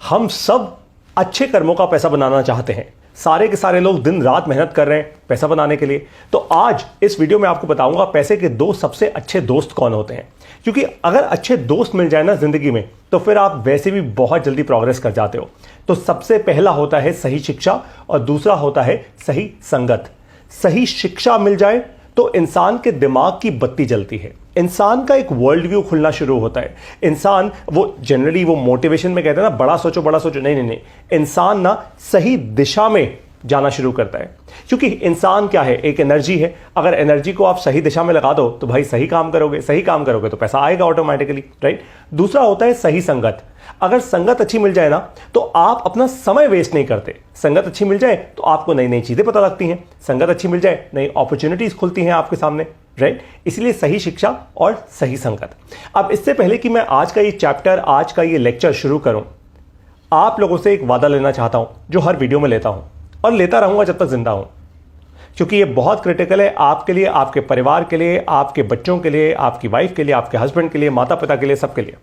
हम सब अच्छे कर्मों का पैसा बनाना चाहते हैं। सारे के सारे लोग दिन रात मेहनत कर रहे हैं पैसा बनाने के लिए। तो आज इस वीडियो में आपको बताऊंगा पैसे के दो सबसे अच्छे दोस्त कौन होते हैं। क्योंकि अगर अच्छे दोस्त मिल जाए ना जिंदगी में तो फिर आप वैसे भी बहुत जल्दी प्रोग्रेस कर जाते हो। तो सबसे पहला होता है सही शिक्षा और दूसरा होता है सही संगत। सही शिक्षा मिल जाए तो इंसान के दिमाग की बत्ती जलती है, इंसान का एक वर्ल्ड व्यू खुलना शुरू होता है। इंसान वो जनरली वो मोटिवेशन में कहते हैं ना, बड़ा सोचो बड़ा सोचो, नहीं नहीं नहीं, इंसान ना सही दिशा में जाना शुरू करता है। क्योंकि इंसान क्या है, एक एनर्जी है। अगर एनर्जी को आप सही दिशा में लगा दो तो भाई सही काम करोगे, सही काम करोगे तो पैसा आएगा ऑटोमेटिकली, राइट। दूसरा होता है सही संगत। अगर संगत अच्छी मिल जाए ना तो आप अपना समय वेस्ट नहीं करते। संगत अच्छी मिल जाए तो आपको नई नई चीजें पता लगती हैं, संगत अच्छी मिल जाए नई अपॉर्चुनिटीज खुलती हैं आपके सामने, राइट। इसलिए सही शिक्षा और सही संगत। अब इससे पहले कि मैं आज का ये चैप्टर, आज का ये लेक्चर शुरू करूं, आप लोगों से एक वादा लेना चाहता हूं जो हर वीडियो में लेता हूं और लेता रहूंगा जब तक जिंदा हूं। क्योंकि ये बहुत क्रिटिकल है आपके लिए, आपके परिवार के लिए, आपके बच्चों के लिए, आपकी वाइफ के लिए, आपके हस्बैंड के लिए, माता पिता के लिए, सबके लिए।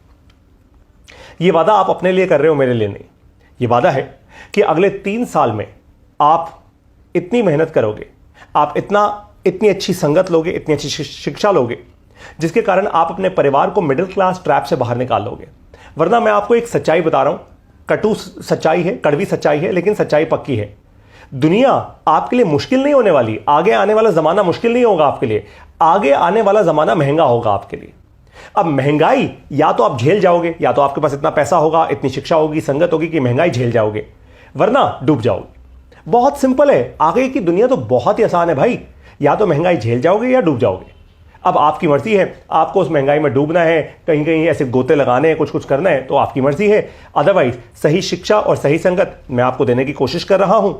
ये वादा आप अपने लिए कर रहे हो, मेरे लिए नहीं। ये वादा है कि अगले 3 साल में आप इतनी मेहनत करोगे, आप इतनी अच्छी संगत लोगे, इतनी अच्छी शिक्षा लोगे जिसके कारण आप अपने परिवार को मिडिल क्लास ट्रैप से बाहर निकाल लोगे। वरना मैं आपको एक सच्चाई बता रहा हूं, कटु सच्चाई है, कड़वी सच्चाई है, लेकिन सच्चाई पक्की है। दुनिया आपके लिए मुश्किल नहीं होने वाली। आगे आने वाला जमाना मुश्किल नहीं होगा आपके लिए, आगे आने वाला जमाना महंगा होगा आपके लिए। अब महंगाई या तो आप झेल जाओगे, या तो आपके पास इतना पैसा होगा, इतनी शिक्षा होगी, संगत होगी कि महंगाई झेल जाओगे, वरना डूब जाओगे। बहुत सिंपल है, आगे की दुनिया तो बहुत ही आसान है भाई। या तो महंगाई झेल जाओगे या डूब जाओगे। अब आपकी मर्जी है, आपको उस महंगाई में डूबना है, कहीं कहीं ऐसे गोते लगाने हैं, कुछ कुछ करना है, तो आपकी मर्जी है। अदरवाइज सही शिक्षा और सही संगत मैं आपको देने की कोशिश कर रहा हूं।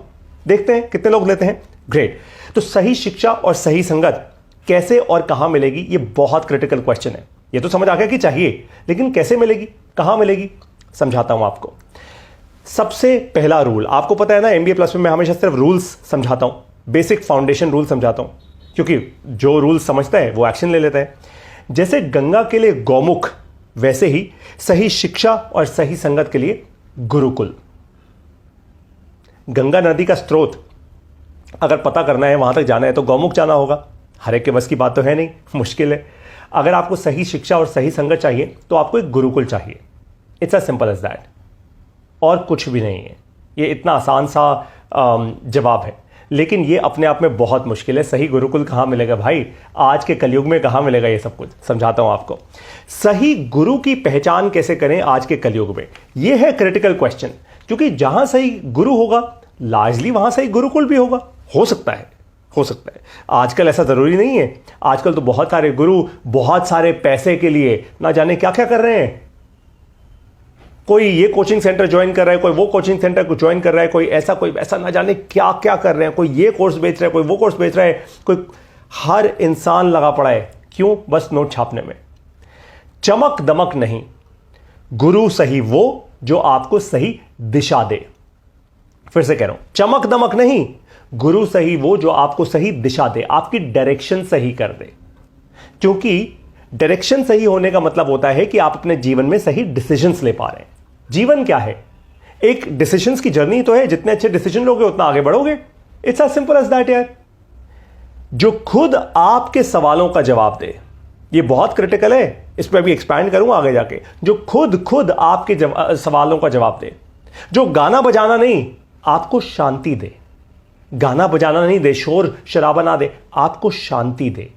देखते हैं कितने लोग लेते हैं। ग्रेट। तो सही शिक्षा और सही संगत कैसे और कहां मिलेगी, ये बहुत क्रिटिकल क्वेश्चन है। ये तो समझ आ गया कि चाहिए, लेकिन कैसे मिलेगी, कहां मिलेगी, समझाता हूं आपको। सबसे पहला रूल, आपको पता है ना MBA प्लस में मैं हमेशा सिर्फ रूल्स समझाता हूं, बेसिक फाउंडेशन रूल समझाता हूं, क्योंकि जो रूल समझता है वो एक्शन ले लेता है। जैसे गंगा के लिए गौमुख, वैसे ही सही शिक्षा और सही संगत के लिए गुरुकुल। गंगा नदी का स्रोत अगर पता करना है, वहां तक जाना है तो गौमुख जाना होगा। हर एक के बस की बात तो है नहीं, मुश्किल है। अगर आपको सही शिक्षा और सही संगत चाहिए तो आपको एक गुरुकुल चाहिए। It's as simple as that, और कुछ भी नहीं है। ये इतना आसान सा जवाब है, लेकिन ये अपने आप में बहुत मुश्किल है। सही गुरुकुल कहां मिलेगा भाई, आज के कलयुग में कहां मिलेगा ये सब कुछ, समझाता हूं आपको। सही गुरु की पहचान कैसे करें आज के कलयुग में, ये है क्रिटिकल क्वेश्चन। क्योंकि जहां सही गुरु होगा लार्जली वहां सही गुरुकुल भी होगा। हो सकता है। आजकल ऐसा जरूरी नहीं है। आजकल तो बहुत सारे गुरु बहुत सारे पैसे के लिए ना जाने क्या क्या कर रहे हैं। कोई ये कोचिंग सेंटर ज्वाइन कर रहा है, कोई वो कोचिंग सेंटर को ज्वाइन कर रहा है, कोई ऐसा कोई वैसा, ना जाने क्या क्या कर रहे हैं। कोई ये कोर्स बेच रहा है, कोई वो कोर्स बेच रहा है, कोई, हर इंसान लगा पड़ा है। क्यों? बस नोट छापने में। चमक दमक नहीं, गुरु सही वो जो आपको सही दिशा दे। फिर से कह रहा हूं, चमक दमक नहीं, गुरु सही वो जो आपको सही दिशा दे, आपकी डायरेक्शन सही कर दे। क्योंकि डायरेक्शन सही होने का मतलब होता है कि आप अपने जीवन में सही डिसीजंस ले पा रहे हैं। जीवन क्या है? एक डिसीजंस की जर्नी तो है। जितने अच्छे डिसीजन लोगे उतना आगे बढ़ोगे। It's as simple as that यार। जो खुद आपके सवालों का जवाब दे, ये बहुत क्रिटिकल है, इस पर भी एक्सपैंड करूंगा आगे जाके। जो खुद आपके सवालों का जवाब दे, जो गाना बजाना नहीं, आपको शांति दे। गाना बजाना नहीं दे, शोर शराबा ना दे, आपको शांति दे।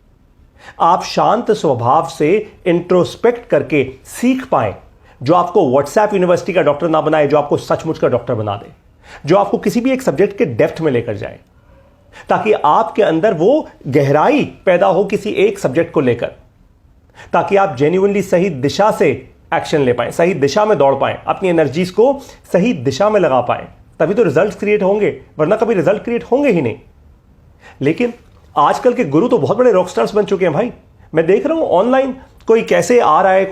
आप शांत स्वभाव से इंट्रोस्पेक्ट करके सीख पाए, जो आपको व्हाट्सएप यूनिवर्सिटी का डॉक्टर ना बनाए, जो आपको सचमुच का डॉक्टर बना दे, जो आपको किसी भी एक सब्जेक्ट के डेप्थ में लेकर जाए, ताकि आपके अंदर वो गहराई पैदा हो किसी एक सब्जेक्ट को लेकर, ताकि आप जेन्युइनली सही दिशा से एक्शन ले पाए, सही दिशा में दौड़ पाए, अपनी एनर्जीज को सही दिशा में लगा पाए। तभी तो रिजल्ट क्रिएट होंगे, वरना कभी रिजल्ट क्रिएट होंगे ही नहीं। लेकिन आजकल के गुरु तो बहुत बड़े रॉक स्टार्स बन चुके हैं भाई। मैं देख रहा हूं ऑनलाइन, कोई कैसे आ रहा है,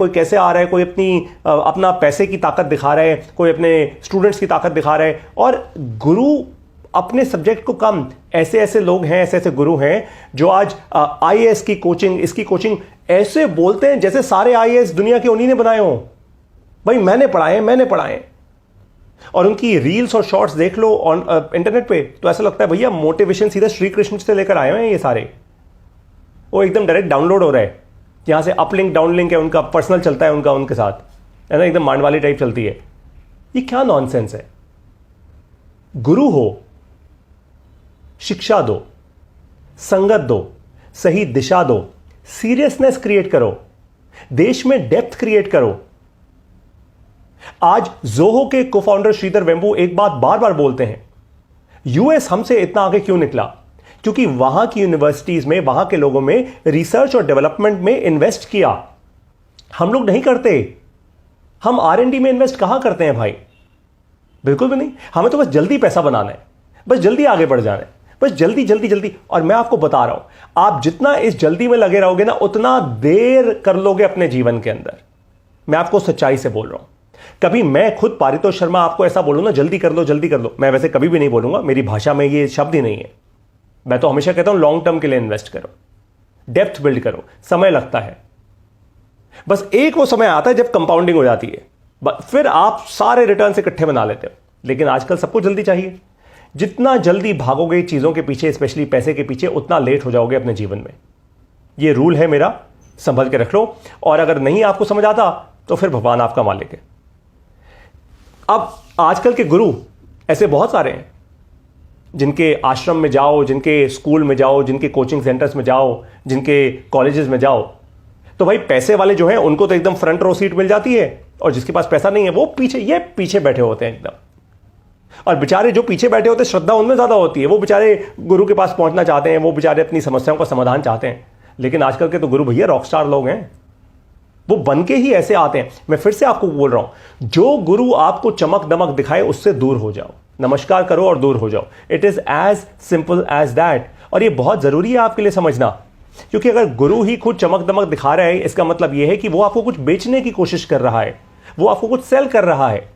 कोई अपना पैसे की ताकत दिखा रहा है, कोई अपने स्टूडेंट्स की ताकत दिखा रहा है, और गुरु अपने सब्जेक्ट को कम। ऐसे ऐसे लोग हैं, ऐसे ऐसे गुरु हैं जो आज IAS की कोचिंग, इसकी कोचिंग ऐसे बोलते हैं जैसे सारे IAS दुनिया के उन्हीं ने बनाए हों। भाई मैंने पढ़ाए। और उनकी रील्स और शॉर्ट्स देख लो ऑन इंटरनेट पे तो ऐसा लगता है भैया मोटिवेशन सीधा श्री कृष्ण से लेकर आए हैं ये सारे। वो एकदम डायरेक्ट डाउनलोड हो रहा है, यहां से अपलिंक डाउनलिंक है उनका, पर्सनल चलता है उनका उनके साथ, है ना, एकदम मांड वाली टाइप चलती है। ये क्या नॉनसेंस है। गुरु हो, शिक्षा दो, संगत दो, सही दिशा दो, सीरियसनेस क्रिएट करो, देश में डेप्थ क्रिएट करो। आज जोहो के को फाउंडर श्रीधर वेम्बू एक बात बार बार बोलते हैं, यूएस हमसे इतना आगे क्यों निकला? क्योंकि वहां की यूनिवर्सिटीज में, वहां के लोगों में रिसर्च और डेवलपमेंट में इन्वेस्ट किया। हम लोग नहीं करते। हम R&D में इन्वेस्ट कहां करते हैं भाई? बिल्कुल भी नहीं। हमें तो बस जल्दी पैसा बनाना है, बस जल्दी आगे बढ़ जाना है, बस जल्दी जल्दी जल्दी। और मैं आपको बता रहा हूं, आप जितना इस जल्दी में लगे रहोगे ना, उतना देर कर लोगे अपने जीवन के अंदर। मैं आपको सच्चाई से बोल रहा हूं। कभी मैं खुद पारितोष शर्मा आपको ऐसा बोलूं ना, जल्दी कर लो जल्दी कर लो, मैं वैसे कभी भी नहीं बोलूंगा, मेरी भाषा में ये शब्द ही नहीं है। मैं तो हमेशा कहता हूं लॉन्ग टर्म के लिए इन्वेस्ट करो, डेप्थ बिल्ड करो। समय लगता है, बस एक वो समय आता है जब कंपाउंडिंग हो जाती है, फिर आप सारे रिटर्न इकट्ठे बना लेते हो। लेकिन आजकल सबको जल्दी चाहिए। जितना जल्दी भागोगे चीजों के पीछे, स्पेशली पैसे के पीछे, उतना लेट हो जाओगे अपने जीवन में। ये रूल है मेरा, संभल के रख लो। और अगर नहीं आपको समझ आता तो फिर भगवान आपका मालिक है। अब आजकल के गुरु ऐसे बहुत सारे हैं, जिनके आश्रम में जाओ, जिनके स्कूल में जाओ, जिनके कोचिंग सेंटर्स में जाओ, जिनके कॉलेजेस में जाओ, तो भाई पैसे वाले जो हैं उनको तो एकदम फ्रंट रो सीट मिल जाती है, और जिसके पास पैसा नहीं है वो पीछे बैठे होते हैं एकदम। और बेचारे जो पीछे बैठे होते हैं, श्रद्धा उनमें ज्यादा होती है, वो बेचारे गुरु के पास पहुंचना चाहते हैं, वो बेचारे अपनी समस्याओं का समाधान चाहते हैं। लेकिन आजकल के तो गुरु भैया रॉकस्टार लोग हैं, वो बन के ही ऐसे आते हैं। मैं फिर से आपको बोल रहा हूं, जो गुरु आपको चमक दमक दिखाए उससे दूर हो जाओ, नमस्कार करो और दूर हो जाओ। It is as simple as that. और ये बहुत जरूरी है आपके लिए समझना, क्योंकि अगर गुरु ही खुद चमक दमक दिखा रहा है, इसका मतलब यह है कि वो आपको कुछ बेचने की कोशिश कर रहा है, वो आपको कुछ सेल कर रहा है।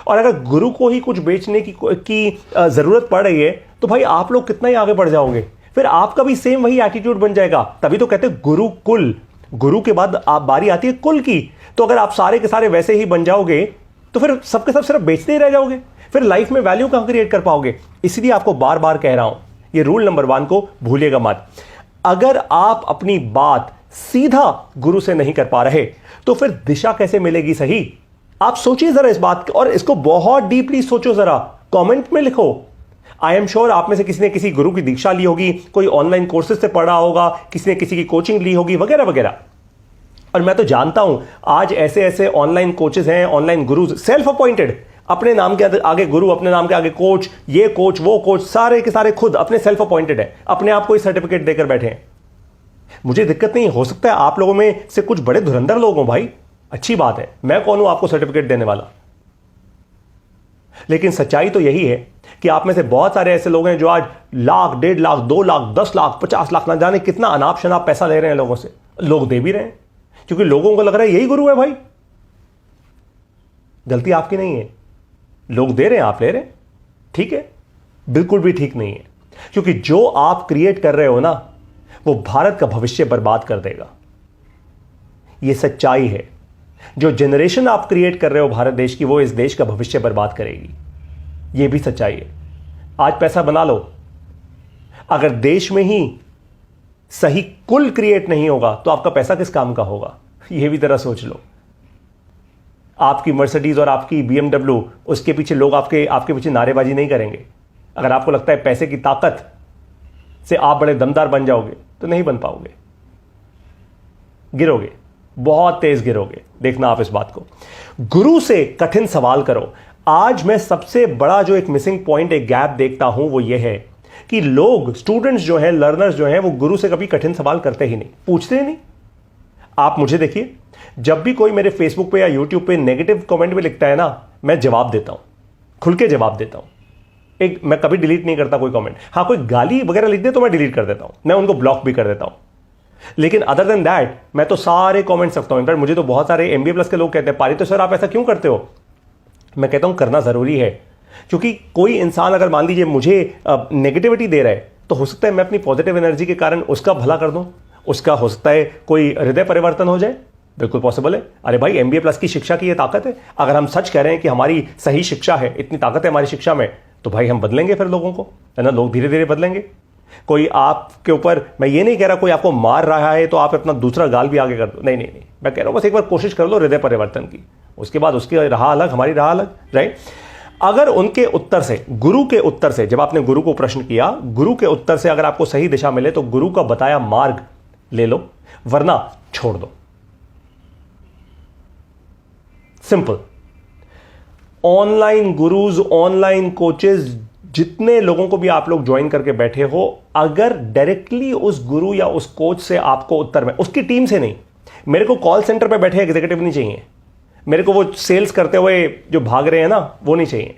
और अगर गुरु को ही कुछ बेचने की जरूरत पड़ रही है, तो भाई आप लोग कितना ही आगे बढ़ जाओगे, फिर आपका भी सेम वही एटीट्यूड बन जाएगा। तभी तो कहते हैं गुरुकुल, गुरु के बाद आप बारी आती है कुल की। तो अगर आप सारे के सारे वैसे ही बन जाओगे तो फिर सबके सब सिर्फ बेचते ही रह जाओगे, फिर लाइफ में वैल्यू कहां क्रिएट कर पाओगे? इसलिए आपको बार बार कह रहा हूं, ये रूल नंबर 1 को भूलिएगा मत। अगर आप अपनी बात सीधा गुरु से नहीं कर पा रहे तो फिर दिशा कैसे मिलेगी सही? आप सोचिए जरा इस बात को, और इसको बहुत डीपली सोचो जरा, कमेंट में लिखो। आई एम श्योर आप में से किसी ने किसी गुरु की दीक्षा ली होगी, कोई ऑनलाइन कोर्सेज से पढ़ा होगा, किसी ने किसी की कोचिंग ली होगी, वगैरह वगैरह। और मैं तो जानता हूं आज ऐसे ऐसे ऑनलाइन कोचेस हैं, ऑनलाइन गुरु, सेल्फ अपॉइंटेड, अपने नाम के आगे गुरु, अपने नाम के आगे कोच, ये कोच वो कोच, सारे के सारे खुद अपने सेल्फ अपॉइंटेड है, अपने आप को ही सर्टिफिकेट देकर बैठे हैं। मुझे दिक्कत नहीं, हो सकता है आप लोगों में से कुछ बड़े धुरंधर लोग हों भाई, अच्छी बात है, मैं कौन हूं आपको सर्टिफिकेट देने वाला। लेकिन सच्चाई तो यही है कि आप में से बहुत सारे ऐसे लोग हैं जो आज लाख, 1.5 लाख, 2 लाख, 10 लाख, 50 लाख, ना जाने कितना अनाप शनाप पैसा ले रहे हैं लोगों से। लोग दे भी रहे हैं क्योंकि लोगों को लग रहा है यही गुरु है भाई। गलती आपकी नहीं है, लोग दे रहे हैं, आप ले रहे हैं, ठीक है, बिल्कुल भी ठीक नहीं है। क्योंकि जो आप क्रिएट कर रहे हो ना, वो भारत का भविष्य बर्बाद कर देगा। यह सच्चाई है। जो जनरेशन आप क्रिएट कर रहे हो भारत देश की, वो इस देश का भविष्य बर्बाद करेगी। यह भी सच्चाई है। आज पैसा बना लो, अगर देश में ही सही कुल क्रिएट नहीं होगा तो आपका पैसा किस काम का होगा? यह भी जरा सोच लो। आपकी मर्सिडीज और आपकी BMW, उसके पीछे लोग आपके पीछे नारेबाजी नहीं करेंगे। अगर आपको लगता है पैसे की ताकत से आप बड़े दमदार बन जाओगे, तो नहीं बन पाओगे, गिरोगे, बहुत तेज गिरोगे। देखना आप इस बात को। गुरु से कठिन सवाल करो। आज मैं सबसे बड़ा जो एक मिसिंग पॉइंट, एक गैप देखता हूं, वो ये है कि लोग, स्टूडेंट्स जो हैं, लर्नर्स जो हैं, वो गुरु से कभी कठिन सवाल करते ही नहीं, पूछते ही नहीं। आप मुझे देखिए, जब भी कोई मेरे फेसबुक पे या यूट्यूब पे नेगेटिव कमेंट में लिखता है ना, मैं जवाब देता हूं, खुल के जवाब देता हूं। मैं कभी डिलीट नहीं करता कोई कमेंट। हाँ, कोई गाली वगैरह लिख दे तो मैं डिलीट कर देता हूं, मैं उनको ब्लॉक भी कर देता हूं। लेकिन अदर देन दैट मैं तो सारे कमेंट्स रखता हूं। इनफैक्ट मुझे तो बहुत सारे MBA+ के लोग कहते हैं, पारितोष सर आप ऐसा क्यों करते हो? मैं कहता हूं करना जरूरी है, क्योंकि कोई इंसान अगर मान लीजिए मुझे नेगेटिविटी दे रहा है, तो हो सकता है मैं अपनी पॉजिटिव एनर्जी के कारण उसका भला कर दूं, उसका हो सकता है कोई हृदय परिवर्तन हो जाए। बिल्कुल पॉसिबल है। अरे भाई, MBA प्लस की शिक्षा की ये ताकत है। अगर हम सच कह रहे हैं कि हमारी सही शिक्षा है, इतनी ताकत है हमारी शिक्षा में, तो भाई हम बदलेंगे फिर लोगों को, है ना। लोग धीरे धीरे बदलेंगे। कोई आपके ऊपर, मैं ये नहीं कह रहा कोई आपको मार रहा है तो आप अपना दूसरा गाल भी आगे कर दो, नहीं नहीं नहीं, मैं कह रहा हूं बस एक बार कोशिश कर लो हृदय परिवर्तन की, उसके बाद उसकी राह अलग, हमारी राह अलग, राइट। अगर उनके उत्तर से, गुरु के उत्तर से, जब आपने गुरु को प्रश्न किया, गुरु के उत्तर से अगर आपको सही दिशा मिले तो गुरु का बताया मार्ग ले लो, वरना छोड़ दो। Simple. Online gurus, online coaches, जितने लोगों को भी आप लोग ज्वाइन करके बैठे हो, अगर डायरेक्टली उस गुरु या उस कोच से आपको उत्तर में, उसकी टीम से नहीं, मेरे को कॉल सेंटर पे बैठे एग्जीक्यूटिव नहीं चाहिए, मेरे को वो सेल्स करते हुए जो भाग रहे हैं ना, वो नहीं चाहिए।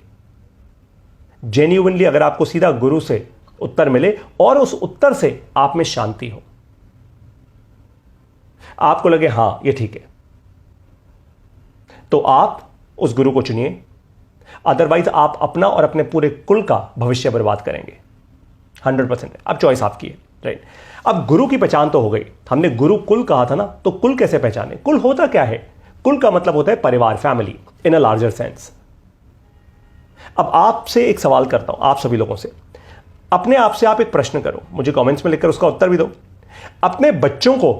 जेन्युइनली अगर आपको सीधा गुरु से उत्तर मिले और उस उत्तर से आप में शांति हो, आपको लगे हां ये ठीक है, तो आप उस गुरु को चुनिए। अदरवाइज आप अपना और अपने पूरे कुल का भविष्य बर्बाद करेंगे। 100% अब चॉइस आपकी है, राइट। अब गुरु की पहचान तो हो गई, हमने गुरु कुल कहा था ना, तो कुल कैसे पहचाने? कुल होता क्या है? कुल का मतलब होता है परिवार, family in a larger sense. अब आपसे एक सवाल करता हूं, आप सभी लोगों से, अपने आप से आप एक प्रश्न करो, मुझे कमेंट्स में लिखकर उसका उत्तर भी दो। अपने बच्चों को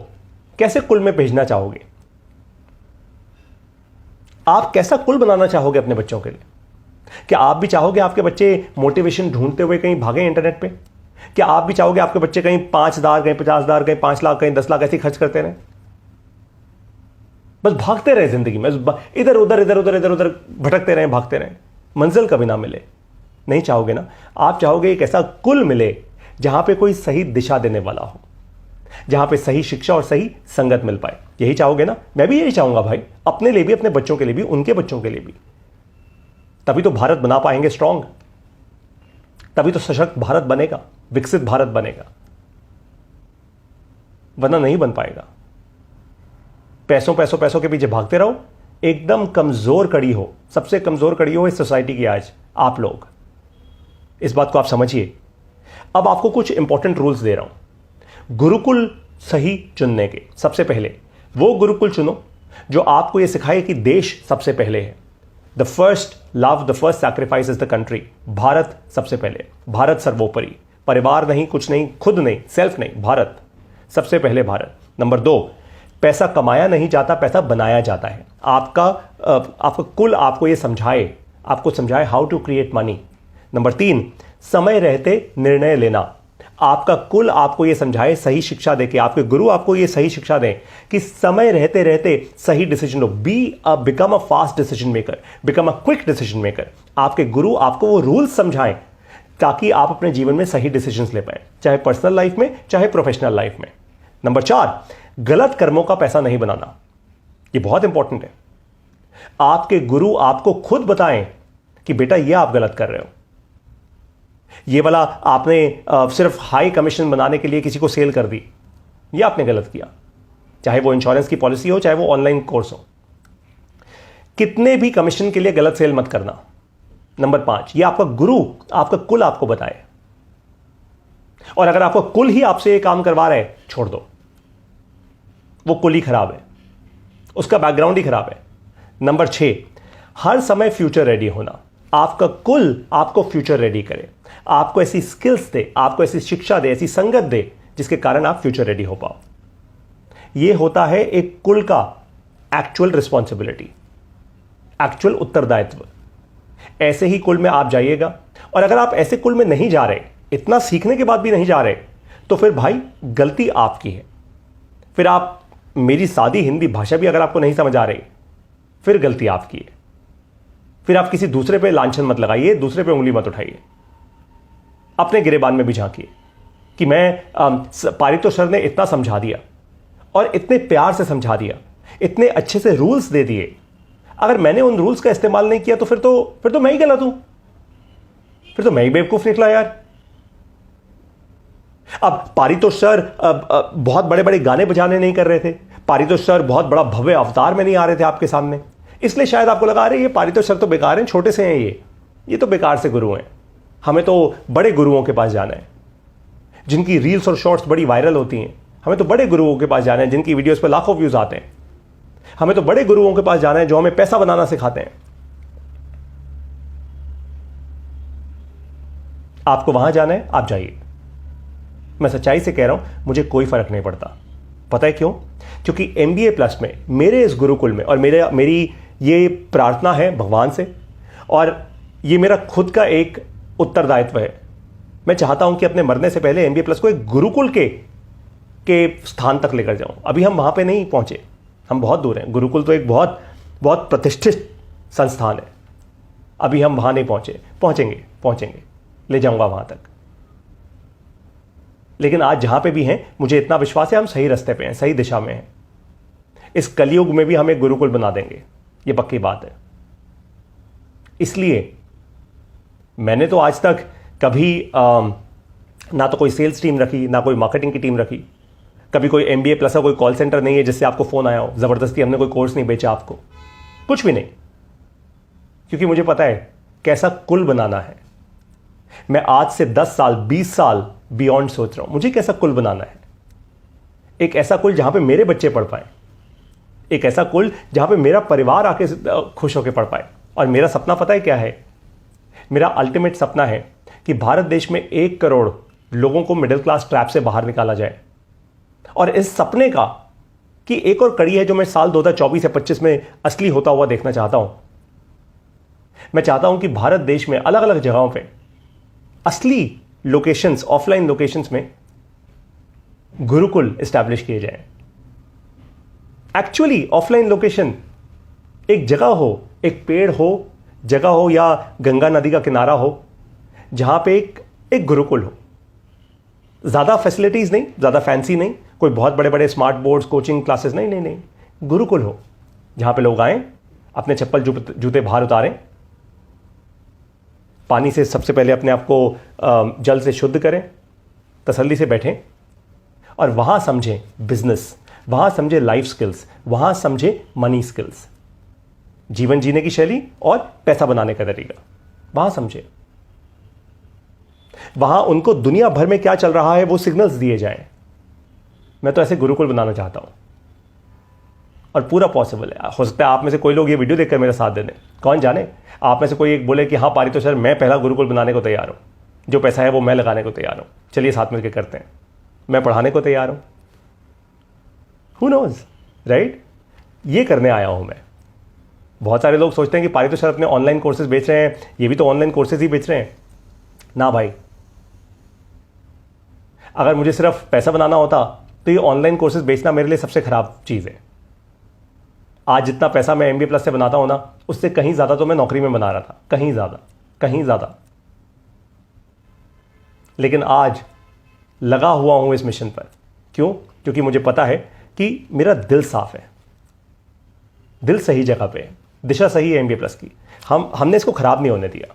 कैसे कुल में भेजना चाहोगे? आप कैसा कुल बनाना चाहोगे अपने बच्चों के लिए? क्या आप भी चाहोगे आपके बच्चे मोटिवेशन ढूंढते हुए कहीं भागे इंटरनेट पे? क्या आप भी चाहोगे आपके बच्चे कहीं 5,000, कहीं 50,000, कहीं 5 लाख, कहीं 10 लाख ऐसे खर्च करते रहे, बस भागते रहे जिंदगी में, इधर उधर इधर उधर इधर उधर भटकते रहे, भागते रहे, मंजिल कभी ना मिले? नहीं चाहोगे ना। आप चाहोगे एक ऐसा कुल मिले जहां पे कोई सही दिशा देने वाला हो, जहां पे सही शिक्षा और सही संगत मिल पाए। यही चाहोगे ना? मैं भी यही चाहूंगा भाई, अपने लिए भी, अपने बच्चों के लिए भी, उनके बच्चों के लिए भी। तभी तो भारत बना पाएंगे स्ट्रांग, तभी तो सशक्त भारत बनेगा, विकसित भारत बनेगा, वरना नहीं बन पाएगा। पैसों पैसों पैसों के पीछे भागते रहो, एकदम कमजोर कड़ी हो, सबसे कमजोर कड़ी हो इस सोसाइटी की आज आप लोग। इस बात को आप समझिए। अब आपको कुछ इंपॉर्टेंट रूल्स दे रहा हूं गुरुकुल सही चुनने के। सबसे पहले वो गुरुकुल चुनो जो आपको यह सिखाए कि देश सबसे पहले है। The first love, the first sacrifice is the country. Bharat सबसे पहले, भारत सर्वोपरि, परिवार नहीं, कुछ नहीं, खुद नहीं, सेल्फ नहीं, भारत सबसे पहले, भारत। नंबर 2, पैसा कमाया नहीं जाता, पैसा बनाया जाता है। आपका कुल आपको यह समझाए, आपको समझाए how to create money. Number 3, समय रहते निर्णय लेना। आपका कुल आपको यह समझाए, सही शिक्षा देके, आपके गुरु आपको यह सही शिक्षा दें कि समय रहते रहते सही decision low. Become a fast decision maker, become a quick decision maker. आपके गुरु आपको वो रूल्स समझाएं ताकि आप अपने जीवन में सही डिसीजंस ले पाए, चाहे पर्सनल लाइफ में, चाहे प्रोफेशनल लाइफ में। नंबर 4, गलत कर्मों का पैसा नहीं बनाना। यह बहुत इंपॉर्टेंट है। आपके गुरु आपको खुद बताएं कि बेटा यह आप गलत कर रहे हो, ये वाला आपने सिर्फ हाई कमीशन बनाने के लिए किसी को सेल कर दी, ये आपने गलत किया। चाहे वो इंश्योरेंस की पॉलिसी हो, चाहे वो ऑनलाइन कोर्स हो, कितने भी कमीशन के लिए गलत सेल मत करना। नंबर 5, ये आपका गुरु, आपका कुल आपको बताए, और अगर आपका कुल ही आपसे ये काम करवा रहा है, छोड़ दो। वो कुल ही खराब है, उसका बैकग्राउंड ही खराब है। नंबर 6, हर समय फ्यूचर रेडी होना। आपका कुल आपको फ्यूचर रेडी करे, आपको ऐसी स्किल्स दे, आपको ऐसी शिक्षा दे, ऐसी संगत दे जिसके कारण आप फ्यूचर रेडी हो पाओ। यह होता है एक कुल का एक्चुअल रिस्पॉन्सिबिलिटी, एक्चुअल उत्तरदायित्व। ऐसे ही कुल में आप जाइएगा, और अगर आप ऐसे कुल में नहीं जा रहे, इतना सीखने के बाद भी नहीं जा रहे, तो फिर भाई गलती आपकी है। फिर आप, मेरी सादी हिंदी भाषा भी अगर आपको नहीं समझ आ रही, फिर गलती आपकी है। फिर आप किसी दूसरे पे लांछन मत लगाइए, दूसरे पे उंगली मत उठाइए, अपने गिरेबान में भी झांकिए कि मैं पारितोष सर ने इतना समझा दिया और इतने प्यार से समझा दिया, इतने अच्छे से रूल्स दे दिए, अगर मैंने उन रूल्स का इस्तेमाल नहीं किया तो फिर तो मैं ही गलत हूं, फिर तो मैं ही बेवकूफ निकला यार। अब पारितोष सर बहुत बड़े बड़े गाने बजाने नहीं कर रहे थे, पारितोष सर बहुत बड़ा भव्य अवतार में नहीं आ रहे थे आपके सामने, इसलिए शायद आपको लगा रहे ये पारितोष सर तो बेकार हैं, छोटे से हैं, ये तो बेकार से गुरु हैं, हमें तो बड़े गुरुओं के पास जाना है जिनकी रील्स और शॉर्ट्स बड़ी वायरल होती हैं, हमें तो बड़े गुरुओं के पास जाना है जिनकी वीडियोस पर लाखों व्यूज आते हैं। हमें तो बड़े गुरुओं के पास जाना है जो हमें पैसा बनाना सिखाते हैं। आपको वहां जाना है, आप जाइए। मैं सच्चाई से कह रहा हूं, मुझे कोई फर्क नहीं पड़ता। पता है क्यों? क्योंकि MBA प्लस में, मेरे इस गुरुकुल में, और मेरी ये प्रार्थना है भगवान से, और ये मेरा खुद का एक उत्तरदायित्व है। मैं चाहता हूं कि अपने मरने से पहले MBA प्लस को एक गुरुकुल के स्थान तक लेकर जाऊं। अभी हम वहां पे नहीं पहुंचे, हम बहुत दूर हैं। गुरुकुल तो एक बहुत बहुत प्रतिष्ठित संस्थान है, अभी हम वहां नहीं पहुंचे। पहुंचेंगे, ले जाऊंगा वहां तक। लेकिन आज जहां पे भी हैं, मुझे इतना विश्वास है हम सही रास्ते पे हैं, सही दिशा में हैं। इस कलयुग में भी हम एक गुरुकुल बना देंगे, ये पक्की बात है। इसलिए मैंने तो आज तक कभी ना तो कोई सेल्स टीम रखी, ना कोई मार्केटिंग की टीम रखी। कभी कोई MBA प्लस का कोई कॉल सेंटर नहीं है जिससे आपको फोन आया हो। जबरदस्ती हमने कोई कोर्स नहीं बेचा आपको, कुछ भी नहीं। क्योंकि मुझे पता है कैसा कुल बनाना है। मैं आज से 10 साल 20 साल बियॉन्ड सोच रहा हूं, मुझे कैसा कुल बनाना है। एक ऐसा कुल जहां पे मेरे बच्चे पढ़ पाए, एक ऐसा कुल जहां पे मेरा परिवार आके खुश होकर पढ़ पाए। और मेरा सपना पता है क्या है? मेरा अल्टीमेट सपना है कि भारत देश में 1 करोड़ लोगों को मिडिल क्लास ट्रैप से बाहर निकाला जाए। और इस सपने का कि एक और कड़ी है जो मैं साल 2024 या 25 में असली होता हुआ देखना चाहता हूं। मैं चाहता हूं कि भारत देश में अलग अलग जगहों पे असली लोकेशंस, ऑफलाइन लोकेशंस में गुरुकुल एस्टैब्लिश किए जाएं। एक्चुअली ऑफलाइन लोकेशन एक जगह हो, एक पेड़ हो, जगह हो, या गंगा नदी का किनारा हो, जहां पे एक गुरुकुल हो। ज्यादा फैसिलिटीज नहीं, ज्यादा फैंसी नहीं, कोई बहुत बड़े बड़े स्मार्ट बोर्ड्स, कोचिंग क्लासेस नहीं। गुरुकुल हो जहां पे लोग आए, अपने चप्पल जूते बाहर उतारें, पानी से सबसे पहले अपने आप को जल से शुद्ध करें, तसल्ली से बैठें, और वहां समझें बिजनेस, वहां समझें लाइफ स्किल्स, वहां समझें मनी स्किल्स, जीवन जीने की शैली और पैसा बनाने का तरीका वहां समझें। वहां उनको दुनिया भर में क्या चल रहा है वो सिग्नल्स दिए जाएं। मैं तो ऐसे गुरुकुल बनाना चाहता हूं, और पूरा पॉसिबल है। हो सकता है आप में से कोई लोग ये वीडियो देखकर मेरा साथ दे दें, कौन जाने। आप में से कोई एक बोले कि हाँ पारितोष सर, मैं पहला गुरुकुल बनाने को तैयार हूं, जो पैसा है वो मैं लगाने को तैयार हूं, चलिए साथ मिलकर करते हैं, मैं पढ़ाने को तैयार हूं। Who knows, right? ये करने आया हूं मैं। बहुत सारे लोग सोचते हैं कि पारितोष सर अपने ऑनलाइन कोर्सेज बेच रहे हैं, ये भी तो ऑनलाइन कोर्सेज ही बेच रहे हैं। ना भाई, अगर मुझे सिर्फ पैसा बनाना होता तो ये ऑनलाइन कोर्सेज बेचना मेरे लिए सबसे खराब चीज़ है। आज जितना पैसा मैं MBA प्लस से बनाता हूं ना, उससे कहीं ज़्यादा तो मैं नौकरी में बना रहा था, कहीं ज़्यादा। लेकिन आज लगा हुआ हूं इस मिशन पर। क्यों? क्योंकि मुझे पता है कि मेरा दिल साफ है, दिल सही जगह पे है, दिशा सही है MBA प्लस की। हमने इसको खराब नहीं होने दिया।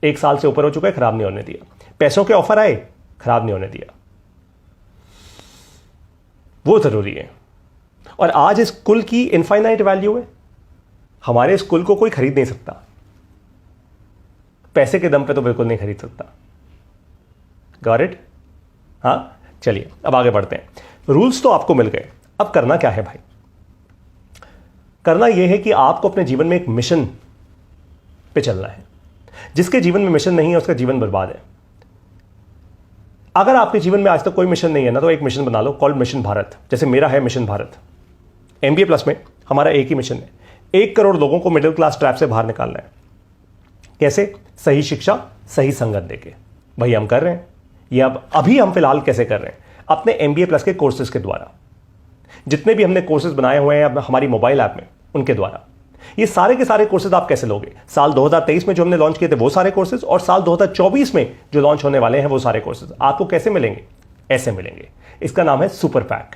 1 साल से ऊपर हो चुका है, खराब नहीं होने दिया। पैसों के ऑफर आए, खराब नहीं होने दिया, वो जरूरी है। और आज इस कुल की इनफाइनाइट वैल्यू है। हमारे इस कुल को कोई खरीद नहीं सकता, पैसे के दम पे तो बिल्कुल नहीं खरीद सकता। Got it? हाँ, चलिए अब आगे बढ़ते हैं। रूल्स तो आपको मिल गए, अब करना क्या है भाई? करना यह है कि आपको अपने जीवन में एक मिशन पे चलना है। जिसके जीवन में मिशन नहीं है उसका जीवन बर्बाद है। अगर आपके जीवन में आज तक कोई मिशन नहीं है ना, तो एक मिशन बना लो, कॉल्ड मिशन भारत। जैसे मेरा है मिशन भारत। MBA प्लस में हमारा एक ही मिशन है, 1 करोड़ लोगों को मिडिल क्लास ट्रैप से बाहर निकालना है। कैसे? सही शिक्षा, सही संगत देके। वही हम कर रहे हैं। ये अभी हम फिलहाल कैसे कर रहे हैं? अपने MBA प्लस के कोर्सेज के द्वारा। जितने भी हमने कोर्सेज बनाए हुए हैं हमारी मोबाइल ऐप में, उनके द्वारा। ये सारे के सारे कोर्सेज आप कैसे लोगे? साल 2023 में जो हमने लॉन्च किए थे वो सारे कोर्सेज, और साल 2024 में जो लॉन्च होने वाले हैं वो सारे कोर्सेज आपको कैसे मिलेंगे? ऐसे मिलेंगे। इसका नाम है सुपर पैक।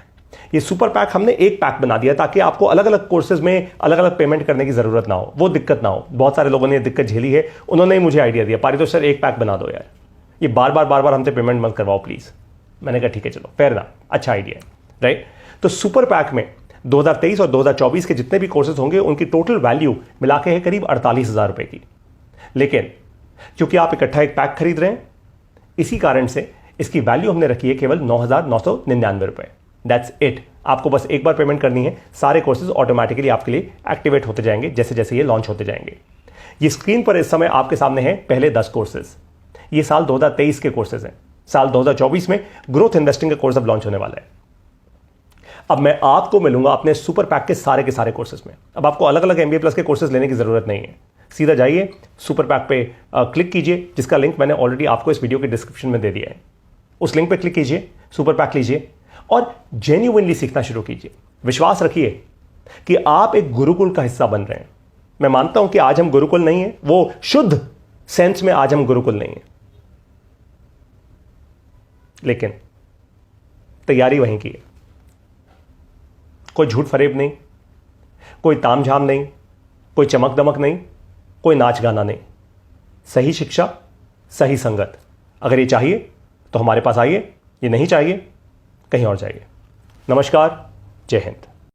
ये सुपर पैक हमने एक पैक बना दिया ताकि आपको अलग अलग कोर्सेज में अलग अलग पेमेंट करने की जरूरत ना हो, वो दिक्कत ना हो। बहुत सारे लोगों ने ये दिक्कत झेली है, उन्होंने ही मुझे आइडिया दिया, पारितोष सर एक पैक बना दो यार, ये बार बार हमसे पेमेंट मत करवाओ प्लीज। मैंने कहा ठीक है चलो, फेयर ना, अच्छा आइडिया है, राइट? तो सुपर पैक में 2023 और 2024 के जितने भी कोर्सेज होंगे उनकी टोटल वैल्यू मिला के है करीब 48,000 रुपए की। लेकिन क्योंकि आप इकट्ठा एक पैक खरीद रहे हैं, इसी कारण से इसकी वैल्यू हमने रखी है केवल 9,999 रुपए। That's it. आपको बस एक बार पेमेंट करनी है, सारे कोर्सेज ऑटोमेटिकली आपके लिए एक्टिवेट होते जाएंगे जैसे जैसे ये लॉन्च होते जाएंगे। ये स्क्रीन पर इस समय आपके सामने है पहले 10 कोर्सेज। ये साल 2023 के कोर्सेज हैं। साल 2024 में ग्रोथ इन्वेस्टिंग का कोर्स अब लॉन्च होने वाला है। अब मैं आपको मिलूंगा अपने सुपर पैक के सारे कोर्सेज में। अब आपको अलग अलग MBA प्लस के कोर्सेज लेने की जरूरत नहीं है। सीधा जाइए सुपर पैक पे क्लिक कीजिए, जिसका लिंक मैंने ऑलरेडी आपको इस वीडियो के डिस्क्रिप्शन में दे दिया है। उस लिंक पे क्लिक कीजिए, सुपर पैक लीजिए और जेन्युइनली सीखना शुरू कीजिए। विश्वास रखिए कि आप एक गुरुकुल का हिस्सा बन रहे हैं। मैं मानता हूं कि आज हम गुरुकुल नहीं है, वो शुद्ध सेंस में आज हम गुरुकुल नहीं है, लेकिन तैयारी वहीं की है। कोई झूठ फरेब नहीं, कोई तामझाम नहीं, कोई चमक दमक नहीं, कोई नाच गाना नहीं। सही शिक्षा, सही संगत। अगर ये चाहिए तो हमारे पास आइए, ये नहीं चाहिए कहीं और जाइए। नमस्कार, जय हिंद।